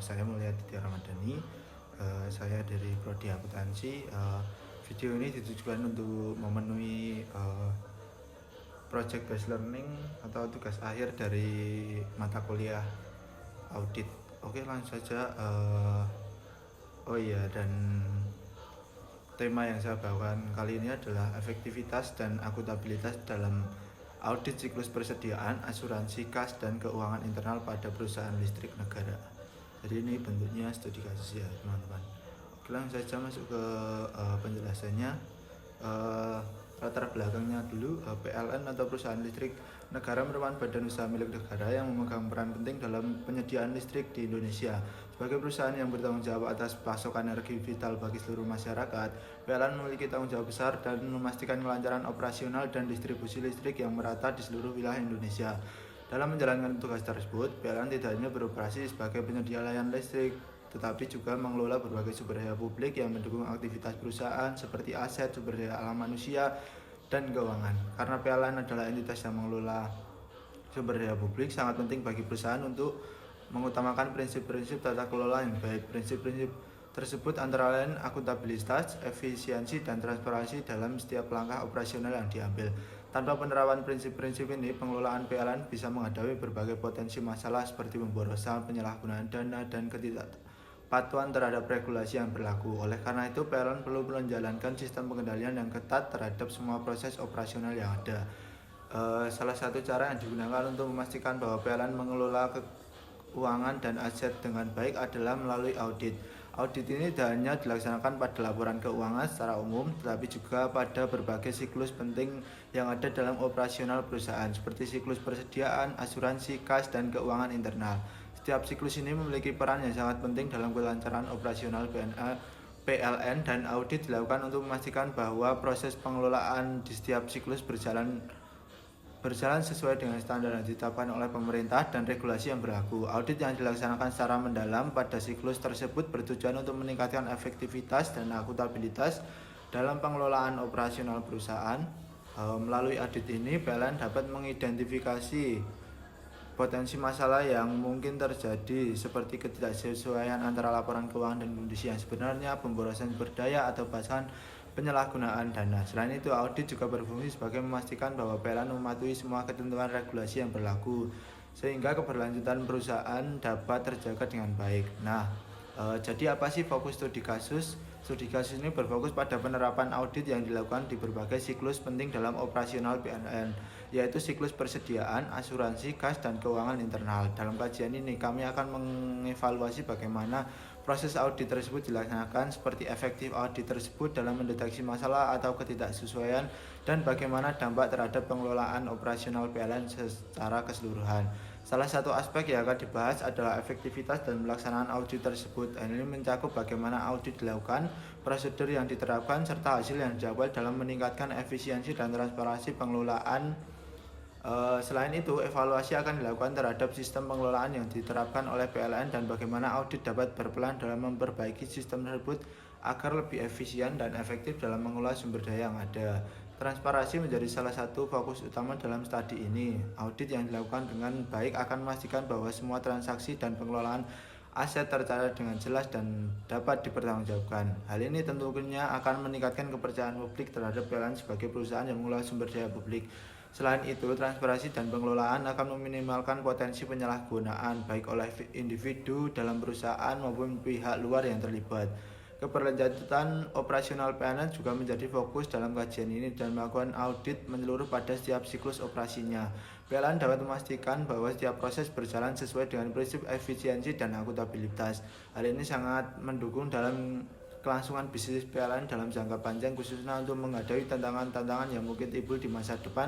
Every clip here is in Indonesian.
Saya Mulyadi Ramadhani, saya dari Prodi Akuntansi. Video ini ditujukan untuk memenuhi project based learning atau tugas akhir dari mata kuliah audit. Oke, langsung saja. Oh iya, dan tema yang saya bawakan kali ini adalah efektivitas dan akuntabilitas dalam audit siklus persediaan, asuransi, kas, dan keuangan internal pada perusahaan listrik negara. Jadi ini bentuknya studi kasus ya teman-teman. Oke, langsung saja masuk ke penjelasannya. Latar belakangnya dulu, PLN atau perusahaan listrik negara merupakan badan usaha milik negara yang memegang peran penting dalam penyediaan listrik di Indonesia. Sebagai perusahaan yang bertanggung jawab atas pasokan energi vital bagi seluruh masyarakat, PLN memiliki tanggung jawab besar dan memastikan kelancaran operasional dan distribusi listrik yang merata di seluruh wilayah Indonesia. Dalam menjalankan tugas tersebut, PLN tidak hanya beroperasi sebagai penyedia layanan listrik, tetapi juga mengelola berbagai sumber daya publik yang mendukung aktivitas perusahaan seperti aset, sumber daya alam manusia, dan keuangan. Karena PLN adalah entitas yang mengelola sumber daya publik, sangat penting bagi perusahaan untuk mengutamakan prinsip-prinsip tata kelola yang baik. Prinsip-prinsip tersebut antara lain akuntabilitas, efisiensi, dan transparansi dalam setiap langkah operasional yang diambil. Tanpa penerapan prinsip-prinsip ini, pengelolaan PLN bisa menghadapi berbagai potensi masalah seperti pemborosan, penyalahgunaan dana, dan ketidakpatuhan terhadap regulasi yang berlaku. Oleh karena itu, PLN perlu menjalankan sistem pengendalian yang ketat terhadap semua proses operasional yang ada. Salah satu cara yang digunakan untuk memastikan bahwa PLN mengelola keuangan dan aset dengan baik adalah melalui audit. Audit ini tidak hanya dilaksanakan pada laporan keuangan secara umum, tetapi juga pada berbagai siklus penting yang ada dalam operasional perusahaan, seperti siklus persediaan, asuransi, kas, dan keuangan internal. Setiap siklus ini memiliki peran yang sangat penting dalam kelancaran operasional PLN, dan audit dilakukan untuk memastikan bahwa proses pengelolaan di setiap siklus berjalan sesuai dengan standar yang ditetapkan oleh pemerintah dan regulasi yang berlaku. Audit yang dilaksanakan secara mendalam pada siklus tersebut bertujuan untuk meningkatkan efektivitas dan akuntabilitas dalam pengelolaan operasional perusahaan. Melalui audit ini, PLN dapat mengidentifikasi potensi masalah yang mungkin terjadi seperti ketidaksesuaian antara laporan keuangan dan kondisi yang sebenarnya, pemborosan sumber daya, atau bahkan penyalahgunaan dana. Selain itu, audit juga berfungsi sebagai memastikan bahwa PLN mematuhi semua ketentuan regulasi yang berlaku sehingga keberlanjutan perusahaan dapat terjaga dengan baik. Jadi apa sih fokus studi kasus? Studi kasus ini berfokus pada penerapan audit yang dilakukan di berbagai siklus penting dalam operasional PLN, yaitu siklus persediaan, asuransi, kas, dan keuangan internal. Dalam kajian ini, kami akan mengevaluasi bagaimana proses audit tersebut dilaksanakan, seperti efektif audit tersebut dalam mendeteksi masalah atau ketidaksesuaian, dan bagaimana dampak terhadap pengelolaan operasional PLN secara keseluruhan. Salah satu aspek yang akan dibahas adalah efektivitas dan pelaksanaan audit tersebut. Ini mencakup bagaimana audit dilakukan, prosedur yang diterapkan, serta hasil yang didapat dalam meningkatkan efisiensi dan transparansi pengelolaan. Selain itu, evaluasi akan dilakukan terhadap sistem pengelolaan yang diterapkan oleh PLN dan bagaimana audit dapat berperan dalam memperbaiki sistem tersebut agar lebih efisien dan efektif dalam mengelola sumber daya yang ada. Transparansi menjadi salah satu fokus utama dalam studi ini. Audit yang dilakukan dengan baik akan memastikan bahwa semua transaksi dan pengelolaan aset tercatat dengan jelas dan dapat dipertanggungjawabkan. Hal ini tentunya akan meningkatkan kepercayaan publik terhadap PLN sebagai perusahaan yang mengelola sumber daya publik. Selain itu, transparansi dan pengelolaan akan meminimalkan potensi penyalahgunaan baik oleh individu dalam perusahaan maupun pihak luar yang terlibat. Keberlanjutan operasional PLN juga menjadi fokus dalam kajian ini dan melakukan audit menyeluruh pada setiap siklus operasinya. PLN dapat memastikan bahwa setiap proses berjalan sesuai dengan prinsip efisiensi dan akuntabilitas. Hal ini sangat mendukung dalam kelangsungan bisnis PLN dalam jangka panjang, khususnya untuk menghadapi tantangan-tantangan yang mungkin timbul di masa depan,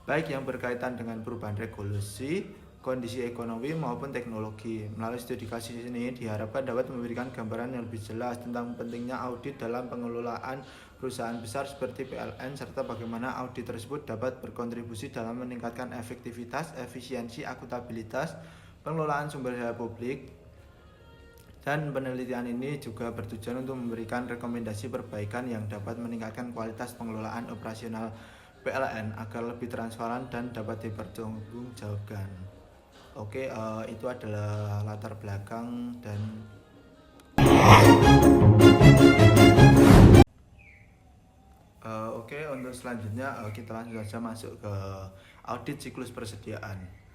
baik yang berkaitan dengan perubahan regulasi, kondisi ekonomi, maupun teknologi. Melalui studi kasus ini diharapkan dapat memberikan gambaran yang lebih jelas tentang pentingnya audit dalam pengelolaan perusahaan besar seperti PLN, serta bagaimana audit tersebut dapat berkontribusi dalam meningkatkan efektivitas, efisiensi, akuntabilitas, pengelolaan sumber daya publik. Dan penelitian ini juga bertujuan untuk memberikan rekomendasi perbaikan yang dapat meningkatkan kualitas pengelolaan operasional PLN agar lebih transparan dan dapat dipertanggungjawabkan. Oke, itu adalah latar belakang dan oke, untuk selanjutnya kita langsung saja masuk ke audit siklus persediaan.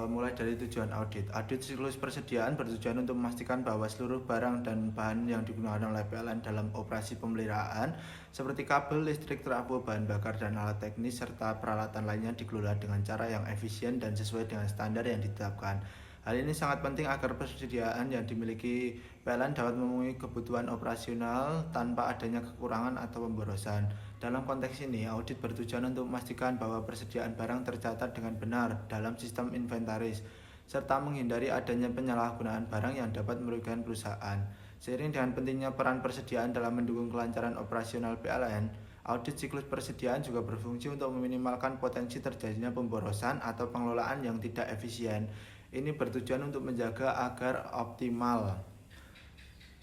Mulai dari tujuan audit. Audit siklus persediaan bertujuan untuk memastikan bahwa seluruh barang dan bahan yang digunakan oleh PLN dalam operasi pemeliharaan seperti kabel, listrik, trafo, bahan bakar, dan alat teknis serta peralatan lainnya dikelola dengan cara yang efisien dan sesuai dengan standar yang ditetapkan. Hal ini sangat penting agar persediaan yang dimiliki PLN dapat memenuhi kebutuhan operasional tanpa adanya kekurangan atau pemborosan. Dalam konteks ini, audit bertujuan untuk memastikan bahwa persediaan barang tercatat dengan benar dalam sistem inventaris, serta menghindari adanya penyalahgunaan barang yang dapat merugikan perusahaan. Seiring dengan pentingnya peran persediaan dalam mendukung kelancaran operasional PLN, audit siklus persediaan juga berfungsi untuk meminimalkan potensi terjadinya pemborosan atau pengelolaan yang tidak efisien. Ini bertujuan untuk menjaga agar optimal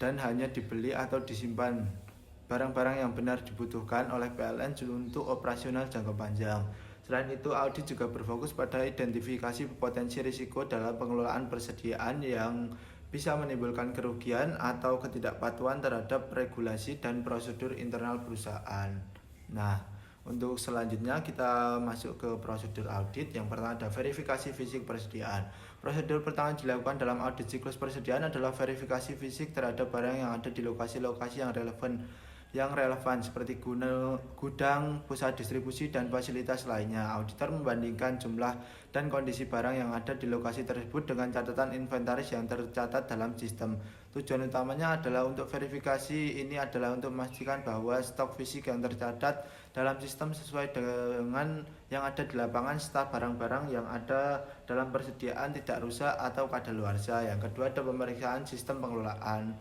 dan hanya dibeli atau disimpan barang-barang yang benar dibutuhkan oleh PLN untuk operasional jangka panjang. Selain itu, audit juga berfokus pada identifikasi potensi risiko dalam pengelolaan persediaan yang bisa menimbulkan kerugian atau ketidakpatuhan terhadap regulasi dan prosedur internal perusahaan. Nah, untuk selanjutnya kita masuk ke prosedur audit. Yang pertama ada verifikasi fisik persediaan. Prosedur pertama yang dilakukan dalam audit siklus persediaan adalah verifikasi fisik terhadap barang yang ada di lokasi-lokasi yang relevan seperti gudang, pusat distribusi, dan fasilitas lainnya. Auditor membandingkan jumlah dan kondisi barang yang ada di lokasi tersebut dengan catatan inventaris yang tercatat dalam sistem. Tujuan utamanya adalah untuk verifikasi ini adalah untuk memastikan bahwa stok fisik yang tercatat dalam sistem sesuai dengan yang ada di lapangan serta barang-barang yang ada dalam persediaan tidak rusak atau kadaluarsa. Yang kedua ada pemeriksaan sistem pengelolaan.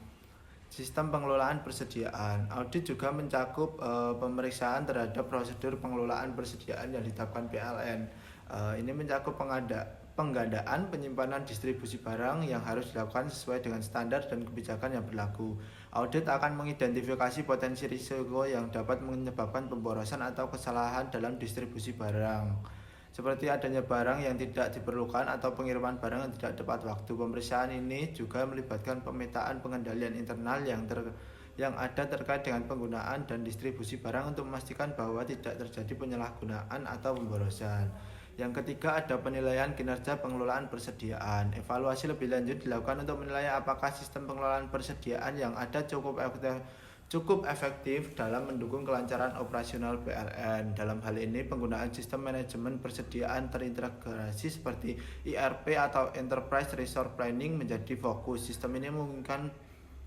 Sistem pengelolaan persediaan. Audit juga mencakup pemeriksaan terhadap prosedur pengelolaan persediaan yang ditetapkan PLN. Ini mencakup penggandaan, penyimpanan, distribusi barang yang harus dilakukan sesuai dengan standar dan kebijakan yang berlaku. Audit akan mengidentifikasi potensi risiko yang dapat menyebabkan pemborosan atau kesalahan dalam distribusi barang, seperti adanya barang yang tidak diperlukan atau pengiriman barang yang tidak tepat waktu. Pemeriksaan ini juga melibatkan pemetaan pengendalian internal yang ada terkait dengan penggunaan dan distribusi barang untuk memastikan bahwa tidak terjadi penyalahgunaan atau pemborosan. Yang ketiga ada penilaian kinerja pengelolaan persediaan. Evaluasi lebih lanjut dilakukan untuk menilai apakah sistem pengelolaan persediaan yang ada cukup efektif dalam mendukung kelancaran operasional PLN. Dalam hal ini, penggunaan sistem manajemen persediaan terintegrasi seperti ERP atau Enterprise Resource Planning menjadi fokus. Sistem ini memungkinkan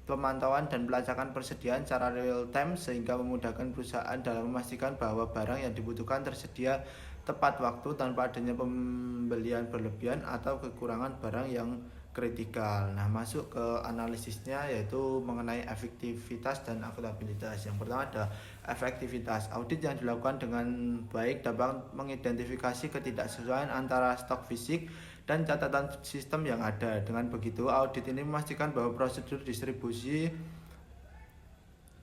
pemantauan dan pelacakan persediaan secara real time sehingga memudahkan perusahaan dalam memastikan bahwa barang yang dibutuhkan tersedia tepat waktu tanpa adanya pembelian berlebihan atau kekurangan barang yang kritikal. Nah, masuk ke analisisnya yaitu mengenai efektivitas dan akuntabilitas. Yang pertama ada efektivitas. Audit yang dilakukan dengan baik dapat mengidentifikasi ketidaksesuaian antara stok fisik dan catatan sistem yang ada. Dengan begitu, audit ini memastikan bahwa prosedur distribusi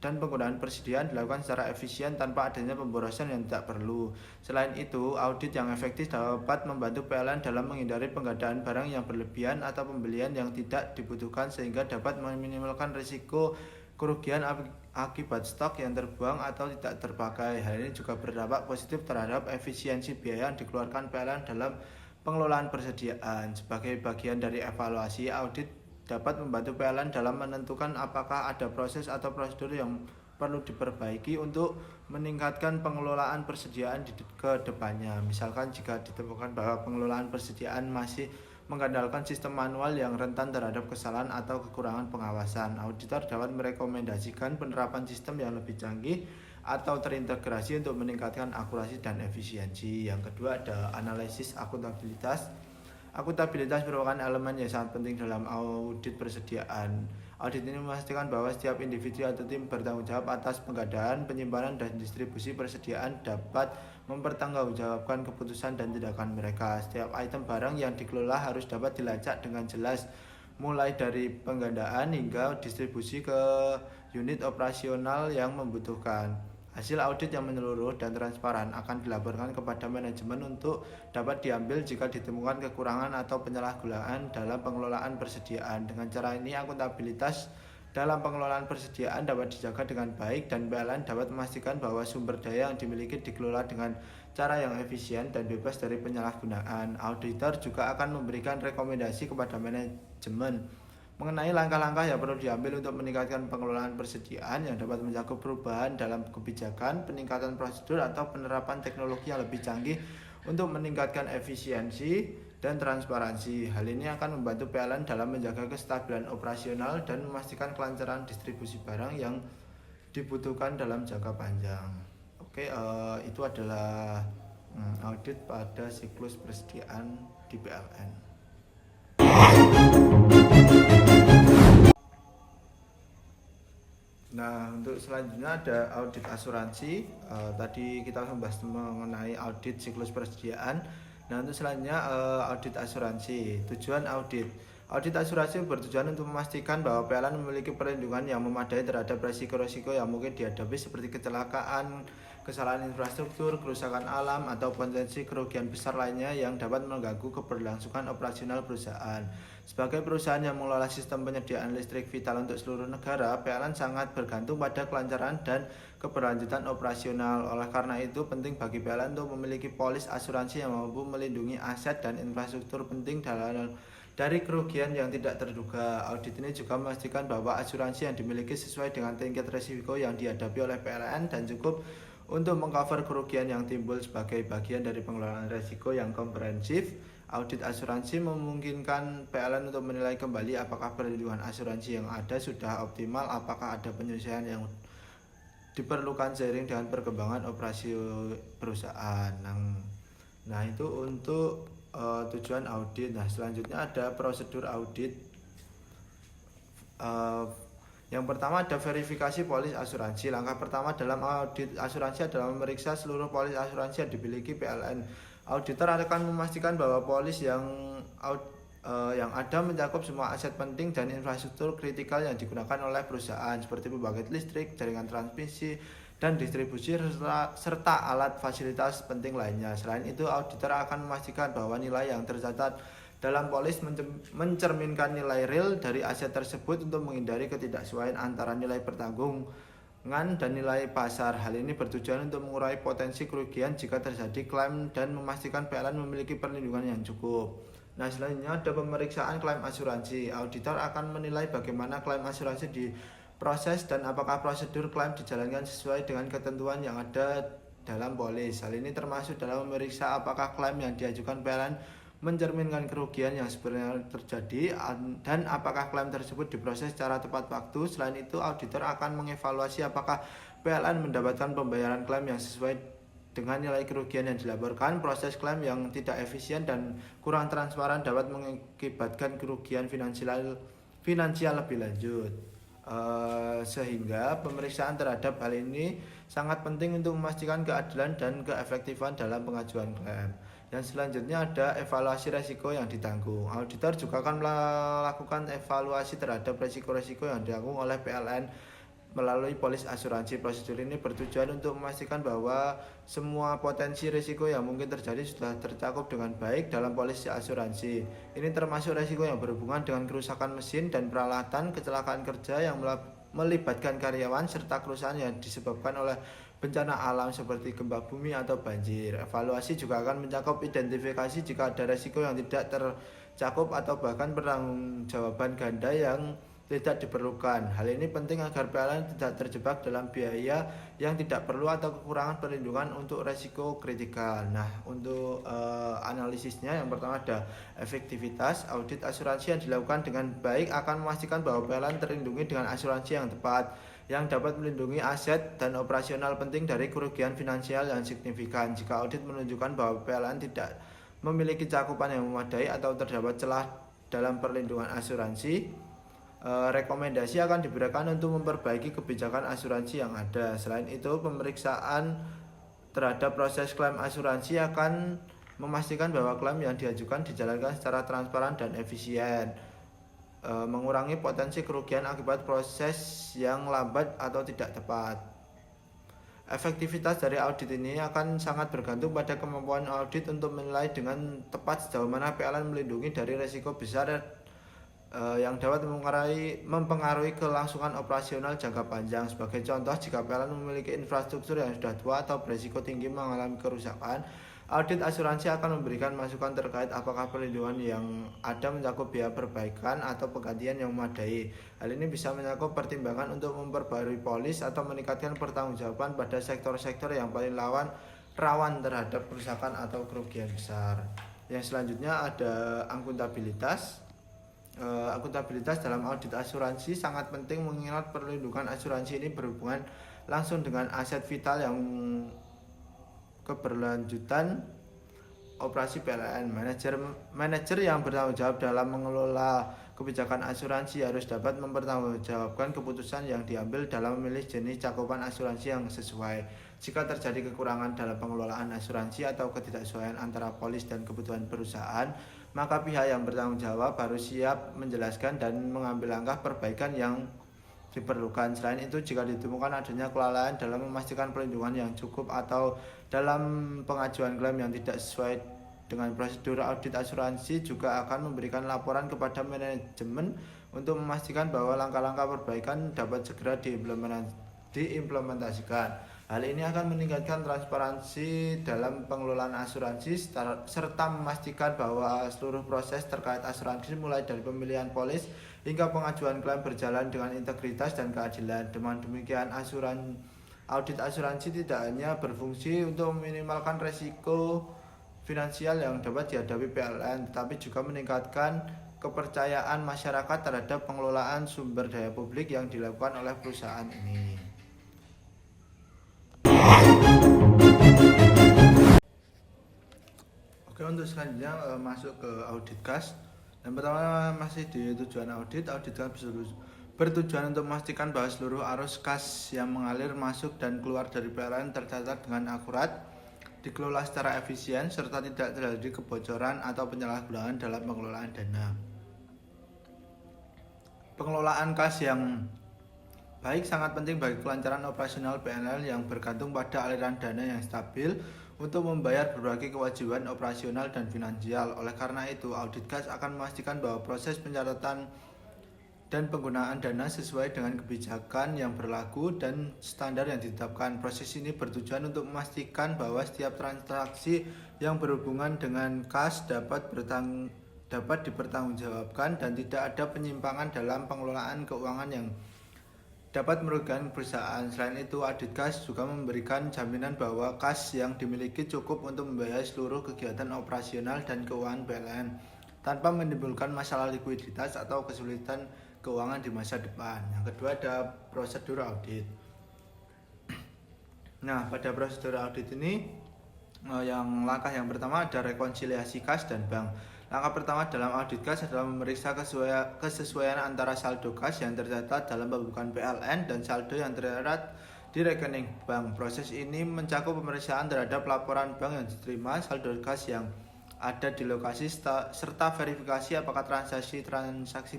dan penggunaan persediaan dilakukan secara efisien tanpa adanya pemborosan yang tidak perlu. Selain itu, audit yang efektif dapat membantu PLN dalam menghindari penggandaan barang yang berlebihan atau pembelian yang tidak dibutuhkan sehingga dapat meminimalkan risiko kerugian akibat stok yang terbuang atau tidak terpakai. Hal ini juga berdampak positif terhadap efisiensi biaya yang dikeluarkan PLN dalam pengelolaan persediaan. Sebagai bagian dari evaluasi, audit dapat membantu PLN dalam menentukan apakah ada proses atau prosedur yang perlu diperbaiki untuk meningkatkan pengelolaan persediaan ke depannya. Misalkan jika ditemukan bahwa pengelolaan persediaan masih mengandalkan sistem manual yang rentan terhadap kesalahan atau kekurangan pengawasan, auditor dapat merekomendasikan penerapan sistem yang lebih canggih atau terintegrasi untuk meningkatkan akurasi dan efisiensi. Yang kedua ada analisis akuntabilitas. Akuntabilitas merupakan elemen yang sangat penting dalam audit persediaan. Audit ini memastikan bahwa setiap individu atau tim bertanggung jawab atas penggandaan, penyimpanan, dan distribusi persediaan dapat mempertanggungjawabkan keputusan dan tindakan mereka. Setiap item barang yang dikelola harus dapat dilacak dengan jelas, mulai dari penggandaan hingga distribusi ke unit operasional yang membutuhkan. Hasil audit yang menyeluruh dan transparan akan dilaporkan kepada manajemen untuk dapat diambil jika ditemukan kekurangan atau penyalahgunaan dalam pengelolaan persediaan. Dengan cara ini, akuntabilitas dalam pengelolaan persediaan dapat dijaga dengan baik dan PLN dapat memastikan bahwa sumber daya yang dimiliki dikelola dengan cara yang efisien dan bebas dari penyalahgunaan. Auditor juga akan memberikan rekomendasi kepada manajemen mengenai langkah-langkah yang perlu diambil untuk meningkatkan pengelolaan persediaan yang dapat mencakup perubahan dalam kebijakan, peningkatan prosedur, atau penerapan teknologi yang lebih canggih untuk meningkatkan efisiensi dan transparansi. Hal ini akan membantu PLN dalam menjaga kestabilan operasional dan memastikan kelancaran distribusi barang yang dibutuhkan dalam jangka panjang. Oke, itu adalah audit pada siklus persediaan di PLN. Nah, untuk selanjutnya ada audit asuransi. Tadi kita membahas mengenai audit siklus persediaan. Nah, untuk selanjutnya audit asuransi. Tujuan audit. Audit asuransi bertujuan untuk memastikan bahwa PLN memiliki perlindungan yang memadai terhadap resiko-resiko yang mungkin dihadapi seperti kecelakaan, kesalahan infrastruktur, kerusakan alam, atau potensi kerugian besar lainnya yang dapat mengganggu keberlangsungan operasional perusahaan. Sebagai perusahaan yang mengelola sistem penyediaan listrik vital untuk seluruh negara, PLN sangat bergantung pada kelancaran dan keberlanjutan operasional. Oleh karena itu, penting bagi PLN untuk memiliki polis asuransi yang mampu melindungi aset dan infrastruktur penting dari kerugian yang tidak terduga. Audit ini juga memastikan bahwa asuransi yang dimiliki sesuai dengan tingkat risiko yang dihadapi oleh PLN dan cukup untuk mengcover kerugian yang timbul sebagai bagian dari pengelolaan risiko yang komprehensif. Audit asuransi memungkinkan PLN untuk menilai kembali apakah perlindungan asuransi yang ada sudah optimal, apakah ada penyesuaian yang diperlukan seiring dengan perkembangan operasi perusahaan. Nah, itu untuk tujuan audit. Nah, selanjutnya ada prosedur audit. Yang pertama ada verifikasi polis asuransi. Langkah pertama dalam audit asuransi adalah memeriksa seluruh polis asuransi yang dimiliki PLN. Auditor akan memastikan bahwa polis yang ada mencakup semua aset penting dan infrastruktur kritikal yang digunakan oleh perusahaan seperti pembangkit listrik, jaringan transmisi, dan distribusi serta alat fasilitas penting lainnya. Selain itu, auditor akan memastikan bahwa nilai yang tercatat dalam polis mencerminkan nilai real dari aset tersebut untuk menghindari ketidaksesuaian antara nilai pertanggungan dan nilai pasar. Hal ini bertujuan untuk mengurangi potensi kerugian jika terjadi klaim dan memastikan PLN memiliki perlindungan yang cukup. Nah, selanjutnya ada pemeriksaan klaim asuransi. Auditor akan menilai bagaimana klaim asuransi diproses dan apakah prosedur klaim dijalankan sesuai dengan ketentuan yang ada dalam polis. Hal ini termasuk dalam memeriksa apakah klaim yang diajukan PLN mencerminkan kerugian yang sebenarnya terjadi dan apakah klaim tersebut diproses secara tepat waktu. Selain itu, auditor akan mengevaluasi apakah PLN mendapatkan pembayaran klaim yang sesuai dengan nilai kerugian yang dilaporkan. Proses klaim yang tidak efisien dan kurang transparan dapat mengakibatkan kerugian finansial lebih lanjut. Sehingga pemeriksaan terhadap hal ini sangat penting untuk memastikan keadilan dan keefektifan dalam pengajuan klaim. Yang selanjutnya ada evaluasi resiko yang ditanggung. Auditor juga akan melakukan evaluasi terhadap resiko-resiko yang ditanggung oleh PLN melalui polis asuransi. Prosedur ini bertujuan untuk memastikan bahwa semua potensi risiko yang mungkin terjadi sudah tercakup dengan baik dalam polis asuransi. Ini termasuk risiko yang berhubungan dengan kerusakan mesin dan peralatan, kecelakaan kerja yang melibatkan karyawan, serta kerusakan yang disebabkan oleh bencana alam seperti gempa bumi atau banjir. Evaluasi juga akan mencakup identifikasi jika ada risiko yang tidak tercakup atau bahkan pertanggungjawaban ganda yang tidak diperlukan. Hal ini penting agar PLN tidak terjebak dalam biaya yang tidak perlu atau kekurangan perlindungan untuk risiko kritikal. Nah, untuk analisisnya yang pertama ada efektivitas. Audit asuransi yang dilakukan dengan baik akan memastikan bahwa PLN terlindungi dengan asuransi yang tepat, yang dapat melindungi aset dan operasional penting dari kerugian finansial yang signifikan. Jika audit menunjukkan bahwa PLN tidak memiliki cakupan yang memadai atau terdapat celah dalam perlindungan asuransi, rekomendasi akan diberikan untuk memperbaiki kebijakan asuransi yang ada. Selain itu, pemeriksaan terhadap proses klaim asuransi akan memastikan bahwa klaim yang diajukan dijalankan secara transparan dan efisien, mengurangi potensi kerugian akibat proses yang lambat atau tidak tepat. Efektivitas dari audit ini akan sangat bergantung pada kemampuan audit untuk menilai dengan tepat sejauh mana PLN melindungi dari risiko besar yang dapat mempengaruhi kelangsungan operasional jangka panjang. Sebagai contoh, jika PLN memiliki infrastruktur yang sudah tua atau berisiko tinggi mengalami kerusakan, audit asuransi akan memberikan masukan terkait apakah perlindungan yang ada mencakup biaya perbaikan atau penggantian yang memadai. Hal ini bisa mencakup pertimbangan untuk memperbarui polis atau meningkatkan pertanggungjawaban pada sektor-sektor yang paling rawan terhadap kerusakan atau kerugian besar. Yang selanjutnya ada akuntabilitas. Akuntabilitas dalam audit asuransi sangat penting mengingat perlindungan asuransi ini berhubungan langsung dengan aset vital yang keberlanjutan operasi PLN. Manajer yang bertanggung jawab dalam mengelola kebijakan asuransi harus dapat mempertanggungjawabkan keputusan yang diambil dalam memilih jenis cakupan asuransi yang sesuai. Jika terjadi kekurangan dalam pengelolaan asuransi atau ketidaksesuaian antara polis dan kebutuhan perusahaan, maka pihak yang bertanggung jawab harus siap menjelaskan dan mengambil langkah perbaikan yang diperlukan. Selain itu, jika ditemukan adanya kelalaian dalam memastikan perlindungan yang cukup atau dalam pengajuan klaim yang tidak sesuai dengan prosedur, audit asuransi juga akan memberikan laporan kepada manajemen untuk memastikan bahwa langkah-langkah perbaikan dapat segera diimplementasikan. Hal ini akan meningkatkan transparansi dalam pengelolaan asuransi serta memastikan bahwa seluruh proses terkait asuransi mulai dari pemilihan polis hingga pengajuan klaim berjalan dengan integritas dan keadilan. Dengan demikian, audit asuransi tidak hanya berfungsi untuk meminimalkan risiko finansial yang dapat dihadapi PLN, tetapi juga meningkatkan kepercayaan masyarakat terhadap pengelolaan sumber daya publik yang dilakukan oleh perusahaan ini. Oke, untuk selanjutnya masuk ke audit kas. Yang pertama masih di tujuan audit. Audit kas bertujuan untuk memastikan bahwa seluruh arus kas yang mengalir masuk dan keluar dari PLN tercatat dengan akurat, dikelola secara efisien, serta tidak terjadi kebocoran atau penyalahgunaan dalam pengelolaan dana. Pengelolaan kas yang baik sangat penting bagi kelancaran operasional PLN yang bergantung pada aliran dana yang stabil untuk membayar berbagai kewajiban operasional dan finansial. Oleh karena itu, audit kas akan memastikan bahwa proses pencatatan dan penggunaan dana sesuai dengan kebijakan yang berlaku dan standar yang ditetapkan. Proses ini bertujuan untuk memastikan bahwa setiap transaksi yang berhubungan dengan kas dapat dipertanggungjawabkan dan tidak ada penyimpangan dalam pengelolaan keuangan yang dapat merugikan perusahaan. Selain itu, audit kas juga memberikan jaminan bahwa kas yang dimiliki cukup untuk membiayai seluruh kegiatan operasional dan keuangan PLN tanpa menimbulkan masalah likuiditas atau kesulitan keuangan di masa depan. Yang kedua ada prosedur audit. Nah, pada prosedur audit ini langkah yang pertama ada rekonsiliasi kas dan bank. Langkah pertama dalam audit kas adalah memeriksa kesesuaian antara saldo kas yang tercatat dalam pembukuan PLN dan saldo yang tercatat di rekening bank. Proses ini mencakup pemeriksaan terhadap laporan bank yang diterima, saldo kas yang ada di lokasi, serta verifikasi apakah transaksi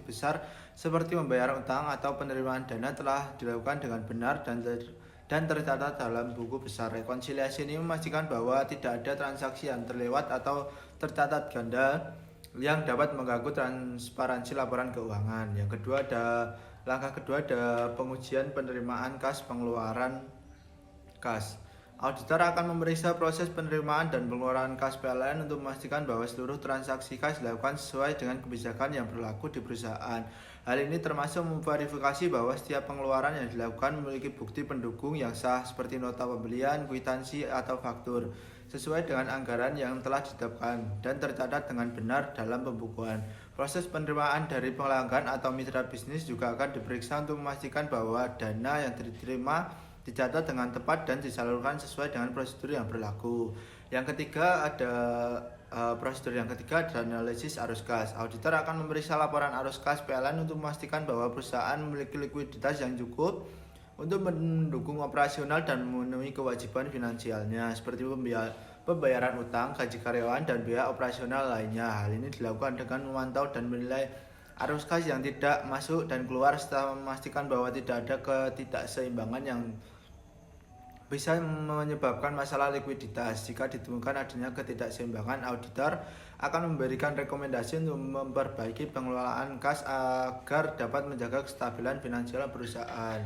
besar seperti membayar utang atau penerimaan dana telah dilakukan dengan benar dan tercatat dalam buku besar. Rekonsiliasi ini memastikan bahwa tidak ada transaksi yang terlewat atau tercatat ganda yang dapat mengganggu transparansi laporan keuangan. Langkah kedua ada pengujian penerimaan kas, pengeluaran kas. Auditor akan memeriksa proses penerimaan dan pengeluaran kas PLN untuk memastikan bahwa seluruh transaksi kas dilakukan sesuai dengan kebijakan yang berlaku di perusahaan. Hal ini termasuk memverifikasi bahwa setiap pengeluaran yang dilakukan memiliki bukti pendukung yang sah seperti nota pembelian, kwitansi, atau faktur sesuai dengan anggaran yang telah ditetapkan dan tercatat dengan benar dalam pembukuan. Proses penerimaan dari pelanggan atau mitra bisnis juga akan diperiksa untuk memastikan bahwa dana yang diterima dicatat dengan tepat dan disalurkan sesuai dengan prosedur yang berlaku. Prosedur yang ketiga adalah analisis arus kas. Auditor akan memeriksa laporan arus kas PLN untuk memastikan bahwa perusahaan memiliki likuiditas yang cukup untuk mendukung operasional dan memenuhi kewajiban finansialnya seperti pembayaran utang, gaji karyawan, dan biaya operasional lainnya. Hal ini dilakukan dengan memantau dan menilai arus kas yang tidak masuk dan keluar serta memastikan bahwa tidak ada ketidakseimbangan yang bisa menyebabkan masalah likuiditas. Jika ditemukan adanya ketidakseimbangan, auditor akan memberikan rekomendasi untuk memperbaiki pengelolaan kas agar dapat menjaga kestabilan finansial perusahaan.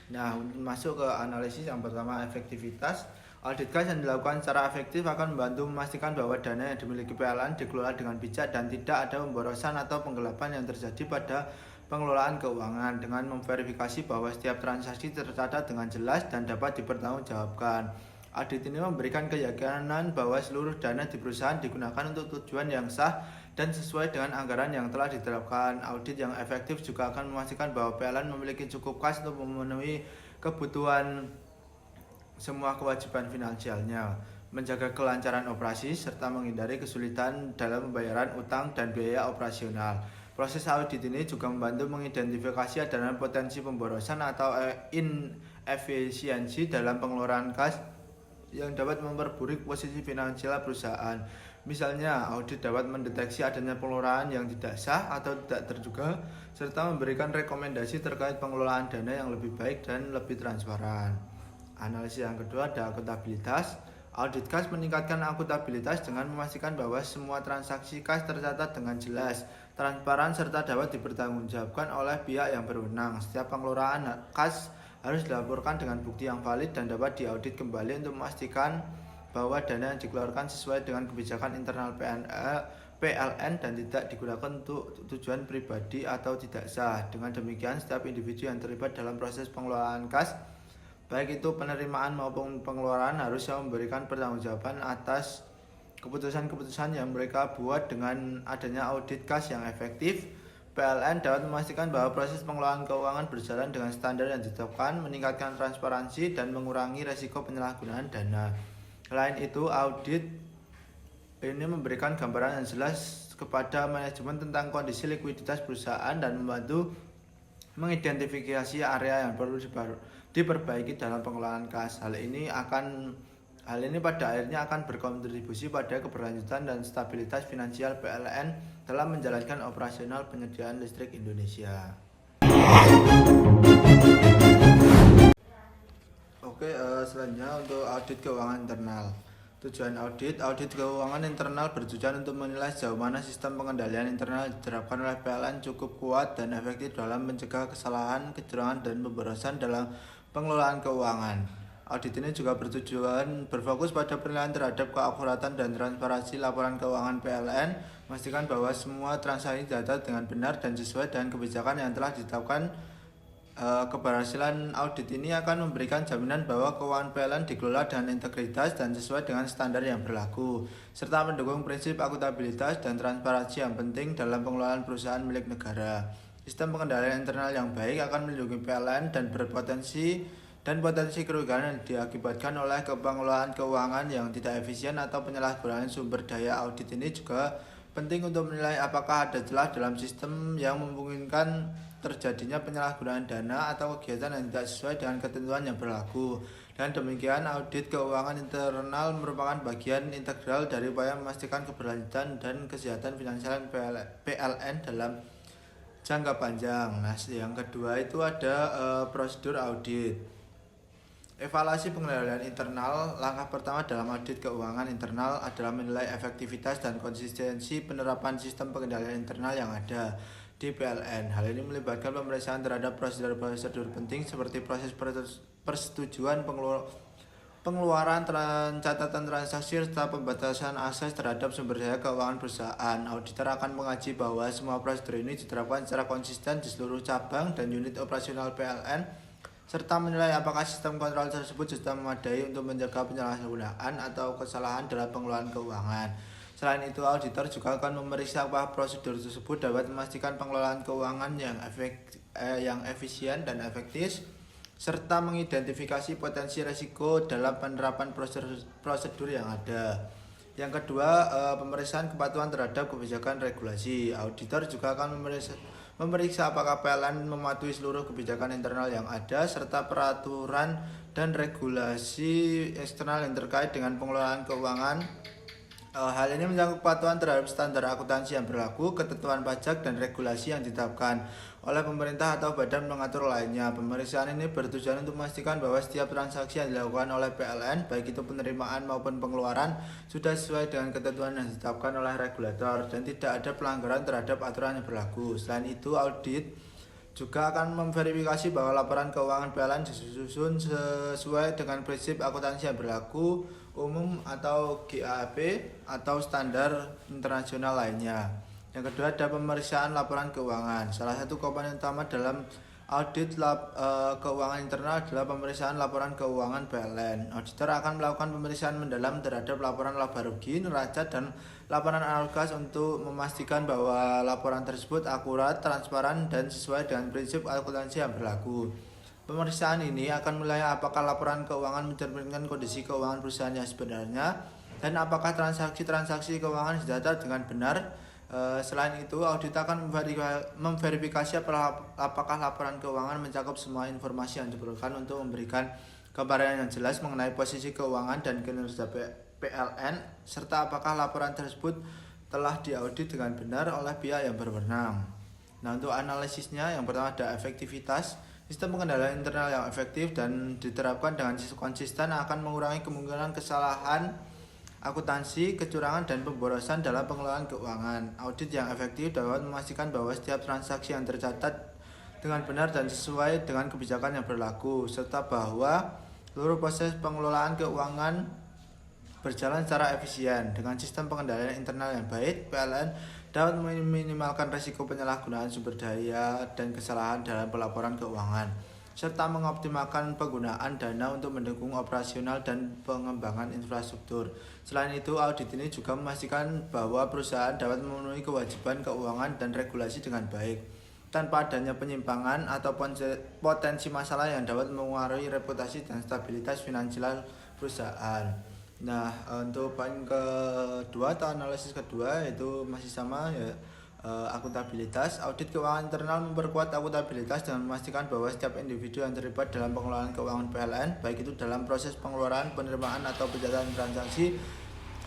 Nah, masuk ke analisis yang pertama, efektivitas. Audit kas yang dilakukan secara efektif akan membantu memastikan bahwa dana yang dimiliki PLN dikelola dengan bijak dan tidak ada pemborosan atau penggelapan yang terjadi pada pengelolaan keuangan, dengan memverifikasi bahwa setiap transaksi tercatat dengan jelas dan dapat dipertanggungjawabkan. Audit ini memberikan keyakinan bahwa seluruh dana di perusahaan digunakan untuk tujuan yang sah dan sesuai dengan anggaran yang telah diterapkan. Audit yang efektif juga akan memastikan bahwa PLN memiliki cukup kas untuk memenuhi kebutuhan semua kewajiban finansialnya, menjaga kelancaran operasi, serta menghindari kesulitan dalam pembayaran utang dan biaya operasional. Proses audit ini juga membantu mengidentifikasi adanya potensi pemborosan atau inefisiensi dalam pengeluaran kas yang dapat memperburuk posisi finansial perusahaan. Misalnya, audit dapat mendeteksi adanya pengeluaran yang tidak sah atau tidak terduga, serta memberikan rekomendasi terkait pengelolaan dana yang lebih baik dan lebih transparan. Analisis yang kedua ada akuntabilitas. Audit kas meningkatkan akuntabilitas dengan memastikan bahwa semua transaksi kas tercatat dengan jelas, transparan, serta dapat dipertanggungjawabkan oleh pihak yang berwenang. Setiap pengelolaan kas harus dilaporkan dengan bukti yang valid dan dapat diaudit kembali untuk memastikan bahwa dana yang dikeluarkan sesuai dengan kebijakan internal PLN dan tidak digunakan untuk tujuan pribadi atau tidak sah. Dengan demikian, setiap individu yang terlibat dalam proses pengelolaan kas, baik itu penerimaan maupun pengeluaran, harus memberikan pertanggungjawaban atas keputusan-keputusan yang mereka buat. Dengan adanya audit kas yang efektif, PLN dapat memastikan bahwa proses pengelolaan keuangan berjalan dengan standar yang ditetapkan, meningkatkan transparansi, dan mengurangi resiko penyalahgunaan dana. Selain itu, audit ini memberikan gambaran yang jelas kepada manajemen tentang kondisi likuiditas perusahaan dan membantu mengidentifikasi area yang perlu diperbaiki dalam pengelolaan kas. Hal ini pada akhirnya akan berkontribusi pada keberlanjutan dan stabilitas finansial PLN dalam menjalankan operasional penyediaan listrik Indonesia. Oke, selanjutnya untuk audit keuangan internal. Tujuan audit keuangan internal bertujuan untuk menilai sejauh mana sistem pengendalian internal diterapkan oleh PLN cukup kuat dan efektif dalam mencegah kesalahan, kecurangan, dan pemborosan dalam pengelolaan keuangan. Audit ini juga berfokus pada penilaian terhadap keakuratan dan transparansi laporan keuangan PLN, memastikan bahwa semua transaksi data dengan benar dan sesuai dengan kebijakan yang telah ditetapkan. Keberhasilan audit ini akan memberikan jaminan bahwa keuangan PLN dikelola dengan integritas dan sesuai dengan standar yang berlaku, serta mendukung prinsip akuntabilitas dan transparansi yang penting dalam pengelolaan perusahaan milik negara. Sistem pengendalian internal yang baik akan melindungi PLN dan potensi kerugian yang diakibatkan oleh pengelolaan keuangan yang tidak efisien atau penyalahgunaan sumber daya. Audit ini juga penting untuk menilai apakah ada celah dalam sistem yang memungkinkan terjadinya penyalahgunaan dana atau kegiatan yang tidak sesuai dengan ketentuan yang berlaku. Dan demikian, audit keuangan internal merupakan bagian integral dari upaya memastikan keberlanjutan dan kesehatan finansial PLN dalam jangka panjang. Nah, yang kedua itu ada prosedur audit. Evaluasi pengendalian internal. Langkah pertama dalam audit keuangan internal adalah menilai efektivitas dan konsistensi penerapan sistem pengendalian internal yang ada di PLN. Hal ini melibatkan pemeriksaan terhadap prosedur-prosedur penting seperti proses persetujuan pengeluaran catatan transaksi serta pembatasan akses terhadap sumber daya keuangan perusahaan. Auditor akan mengaji bahwa semua prosedur ini diterapkan secara konsisten di seluruh cabang dan unit operasional PLN, serta menilai apakah sistem kontrol tersebut sudah memadai untuk mencegah penyalahgunaan atau kesalahan dalam pengelolaan keuangan. Selain itu, auditor juga akan memeriksa apakah prosedur tersebut dapat memastikan pengelolaan keuangan yang efisien dan efektif, serta mengidentifikasi potensi risiko dalam penerapan prosedur yang ada. Yang kedua, pemeriksaan kepatuhan terhadap kebijakan regulasi. Auditor juga akan memeriksa apakah PLN mematuhi seluruh kebijakan internal yang ada, serta peraturan dan regulasi eksternal yang terkait dengan pengelolaan keuangan. Hal ini menyangkut kepatuhan terhadap standar akuntansi yang berlaku, ketentuan pajak, dan regulasi yang ditetapkan oleh pemerintah atau badan pengatur lainnya. Pemeriksaan ini bertujuan untuk memastikan bahwa setiap transaksi yang dilakukan oleh PLN, baik itu penerimaan maupun pengeluaran, sudah sesuai dengan ketentuan yang ditetapkan oleh regulator dan tidak ada pelanggaran terhadap aturan yang berlaku. Selain itu, audit juga akan memverifikasi bahwa laporan keuangan PLN disusun sesuai dengan prinsip akuntansi yang berlaku umum atau GAAP atau standar internasional lainnya. Yang kedua ada pemeriksaan laporan keuangan. Salah satu komponen utama dalam audit keuangan internal adalah pemeriksaan laporan keuangan PLN. Auditor akan melakukan pemeriksaan mendalam terhadap laporan laba rugi, neraca, dan laporan alokasi untuk memastikan bahwa laporan tersebut akurat, transparan, dan sesuai dengan prinsip akuntansi yang berlaku. Pemeriksaan ini akan menilai apakah laporan keuangan mencerminkan kondisi keuangan perusahaan yang sebenarnya dan apakah transaksi-transaksi keuangan didata dengan benar. Selain itu, audit akan memverifikasi apakah laporan keuangan mencakup semua informasi yang diperlukan untuk memberikan gambaran yang jelas mengenai posisi keuangan dan kinerja PLN, serta apakah laporan tersebut telah diaudit dengan benar oleh pihak yang berwenang. Nah, untuk analisisnya, yang pertama ada efektivitas. Sistem pengendalian internal yang efektif dan diterapkan dengan konsisten akan mengurangi kemungkinan kesalahan akuntansi, kecurangan, dan pemborosan dalam pengelolaan keuangan. Audit yang efektif dapat memastikan bahwa setiap transaksi yang tercatat dengan benar dan sesuai dengan kebijakan yang berlaku, serta bahwa seluruh proses pengelolaan keuangan berjalan secara efisien. Dengan sistem pengendalian internal yang baik, PLN dapat meminimalkan risiko penyalahgunaan sumber daya dan kesalahan dalam pelaporan keuangan, serta mengoptimalkan penggunaan dana untuk mendukung operasional dan pengembangan infrastruktur. Selain itu, audit ini juga memastikan bahwa perusahaan dapat memenuhi kewajiban keuangan dan regulasi dengan baik, tanpa adanya penyimpangan atau potensi masalah yang dapat mengaruhi reputasi dan stabilitas finansial perusahaan. Nah, untuk poin kedua atau analisis kedua itu masih sama ya, akuntabilitas. Audit keuangan internal memperkuat akuntabilitas dengan memastikan bahwa setiap individu yang terlibat dalam pengelolaan keuangan PLN, baik itu dalam proses pengeluaran, penerimaan, atau pencatatan transaksi,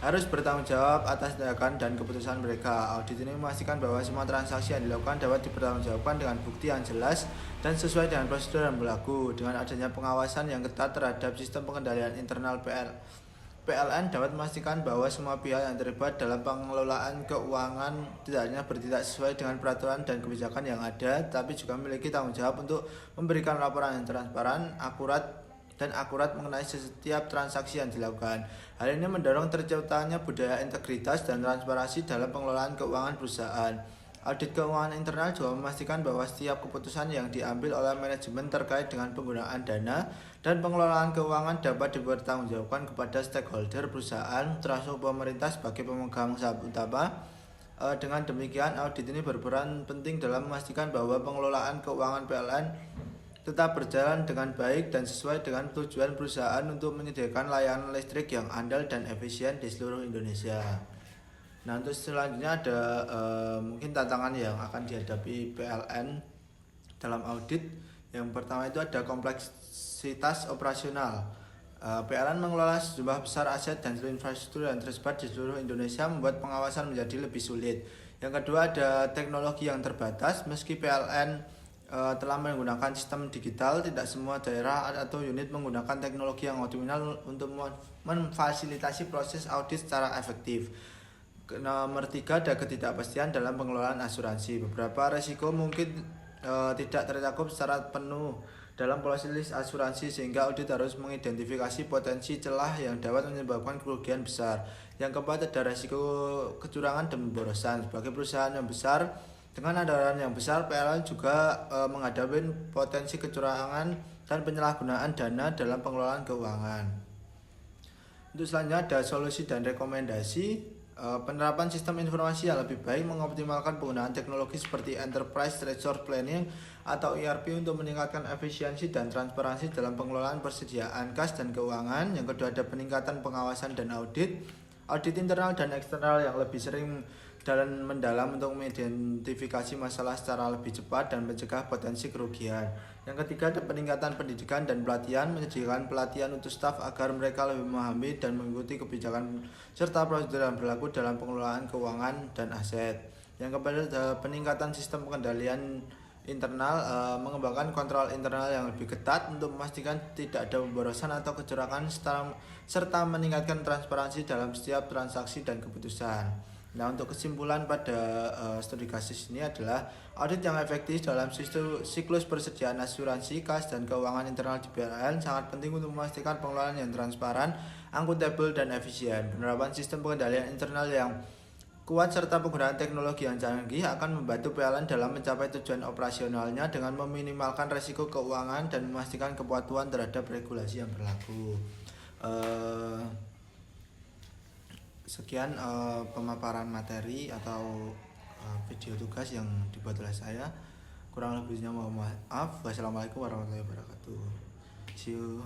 harus bertanggung jawab atas tindakan dan keputusan mereka. Audit ini memastikan bahwa semua transaksi yang dilakukan dapat dipertanggungjawabkan dengan bukti yang jelas dan sesuai dengan prosedur yang berlaku. Dengan adanya pengawasan yang ketat terhadap sistem pengendalian internal PLN dapat memastikan bahwa semua pihak yang terlibat dalam pengelolaan keuangan tidak hanya bertindak sesuai dengan peraturan dan kebijakan yang ada, tapi juga memiliki tanggung jawab untuk memberikan laporan yang transparan, akurat mengenai setiap transaksi yang dilakukan. Hal ini mendorong terciptanya budaya integritas dan transparansi dalam pengelolaan keuangan perusahaan. Audit keuangan internal juga memastikan bahwa setiap keputusan yang diambil oleh manajemen terkait dengan penggunaan dana dan pengelolaan keuangan dapat dipertanggungjawabkan kepada stakeholder perusahaan, termasuk pemerintah sebagai pemegang saham utama. Dengan demikian, audit ini berperan penting dalam memastikan bahwa pengelolaan keuangan PLN tetap berjalan dengan baik dan sesuai dengan tujuan perusahaan untuk menyediakan layanan listrik yang andal dan efisien di seluruh Indonesia. Nah, untuk selanjutnya ada mungkin tantangan yang akan dihadapi PLN dalam audit. Yang pertama itu ada kompleksitas operasional. PLN mengelola sejumlah besar aset dan infrastruktur yang tersebar di seluruh Indonesia, membuat pengawasan menjadi lebih sulit. Yang kedua ada teknologi yang terbatas. Meski PLN telah menggunakan sistem digital, tidak semua daerah atau unit menggunakan teknologi yang optimal untuk memfasilitasi proses audit secara efektif. Nomor 3 ada ketidakpastian dalam pengelolaan asuransi. Beberapa risiko mungkin tidak tercakup secara penuh dalam proses asuransi, sehingga audit harus mengidentifikasi potensi celah yang dapat menyebabkan kerugian besar. Yang keempat ada risiko kecurangan dan pemborosan. Sebagai perusahaan yang besar dengan anggaran yang besar, PLN juga menghadapi potensi kecurangan dan penyalahgunaan dana dalam pengelolaan keuangan. Untuk selanjutnya ada solusi dan rekomendasi. Penerapan sistem informasi yang lebih baik, mengoptimalkan penggunaan teknologi seperti Enterprise Resource Planning atau ERP untuk meningkatkan efisiensi dan transparansi dalam pengelolaan persediaan kas dan keuangan. Yang kedua ada peningkatan pengawasan dan audit internal dan eksternal yang lebih sering dan mendalam untuk mengidentifikasi masalah secara lebih cepat dan mencegah potensi kerugian. Yang ketiga ada peningkatan pendidikan dan pelatihan, menyediakan pelatihan untuk staf agar mereka lebih memahami dan mengikuti kebijakan serta prosedur yang berlaku dalam pengelolaan keuangan dan aset. Yang keempat ada peningkatan sistem pengendalian internal, mengembangkan kontrol internal yang lebih ketat untuk memastikan tidak ada pemborosan atau kecurangan serta meningkatkan transparansi dalam setiap transaksi dan keputusan. Nah, untuk kesimpulan pada studi kasus ini adalah audit yang efektif dalam siklus persediaan asuransi, kas, dan keuangan internal di BLN sangat penting untuk memastikan pengelolaan yang transparan, akuntabel, dan efisien. Penerapan sistem pengendalian internal yang kuat serta penggunaan teknologi yang canggih akan membantu PLN dalam mencapai tujuan operasionalnya dengan meminimalkan risiko keuangan dan memastikan kepatuhan terhadap regulasi yang berlaku. Sekian pemaparan materi atau video tugas yang dibuat oleh saya. Kurang lebihnya mohon maaf. Wassalamualaikum warahmatullahi wabarakatuh. See you.